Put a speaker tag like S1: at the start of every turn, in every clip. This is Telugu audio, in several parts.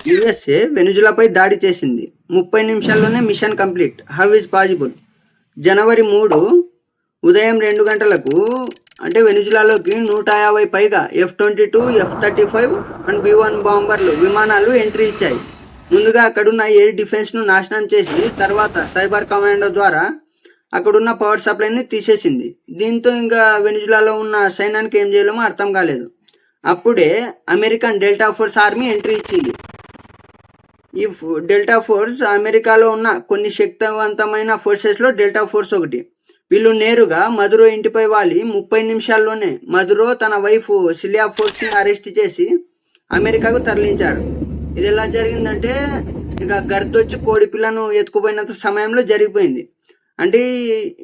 S1: యుఎస్ఏ వెనుజులాపై దాడి చేసింది. 30 నిమిషాల్లోనే mission complete. How is possible? జనవరి 3 ఉదయం 2 గంటలకు అంటే వెనుజులాలోకి 150 పైగా F-22, F-35 అండ్ B-1 బాంబర్లు విమానాలు ఎంట్రీ ఇచ్చాయి. ముందుగా అక్కడున్న ఎయిర్ డిఫెన్స్ను నాశనం చేసి తర్వాత సైబర్ కమాండో ద్వారా అక్కడున్న పవర్ సప్లైని తీసేసింది. దీంతో ఇంకా వెనుజులాలో ఉన్న సైన్యానికి ఏం చేయాలో అర్థం కాలేదు. అప్పుడే American delta force army entry ఇచ్చింది. ఈ డెల్టా ఫోర్స్ అమెరికాలో ఉన్న కొన్ని శక్తివంతమైన ఫోర్సెస్లో డెల్టా ఫోర్స్ ఒకటి. వీళ్ళు నేరుగా మదురో ఇంటిపై వాలి 30 నిమిషాల్లోనే మదురో తన వైఫ్ సిలియా ఫోర్స్ని అరెస్ట్ చేసి అమెరికాకు తరలించారు. ఇది ఎలా జరిగిందంటే ఇక గర్దొచ్చి కోడి పిల్లను ఎత్తుకుపోయినంత సమయంలో జరిగిపోయింది. అంటే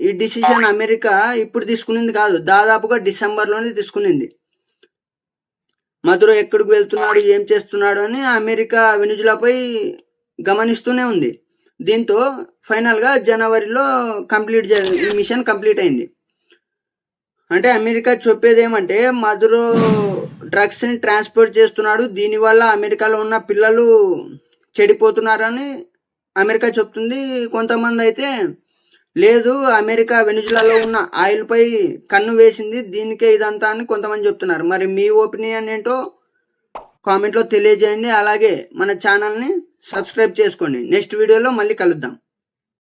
S1: ఈ డిసిషన్ అమెరికా ఇప్పుడు తీసుకునింది కాదు, దాదాపుగా డిసెంబర్లోనే తీసుకునింది. మదురో ఎక్కడికి వెళ్తున్నాడు, ఏం చేస్తున్నాడు అని అమెరికా వెనుజులాపై గమనిస్తూనే ఉంది. దీంతో ఫైనల్గా జనవరిలో ఈ మిషన్ కంప్లీట్ అయింది. అంటే అమెరికా చెప్పేది ఏమంటే మదురో డ్రగ్స్ని ట్రాన్స్పోర్ట్ చేస్తున్నాడు, దీనివల్ల అమెరికాలో ఉన్న పిల్లలు చెడిపోతున్నారని అమెరికా చెప్తుంది. కొంతమంది అయితే లేదు, అమెరికా వెనుజులాలో ఉన్న ఆయిల్పై కన్ను వేసింది, దీనికే ఇదంతా అని కొంతమంది చెప్తున్నారు. మరి మీ ఒపీనియన్ ఏంటో కామెంట్లో తెలియజేయండి. అలాగే మన ఛానల్ని సబ్స్క్రైబ్ చేసుకోండి. నెక్స్ట్ వీడియోలో మళ్ళీ కలుద్దాం.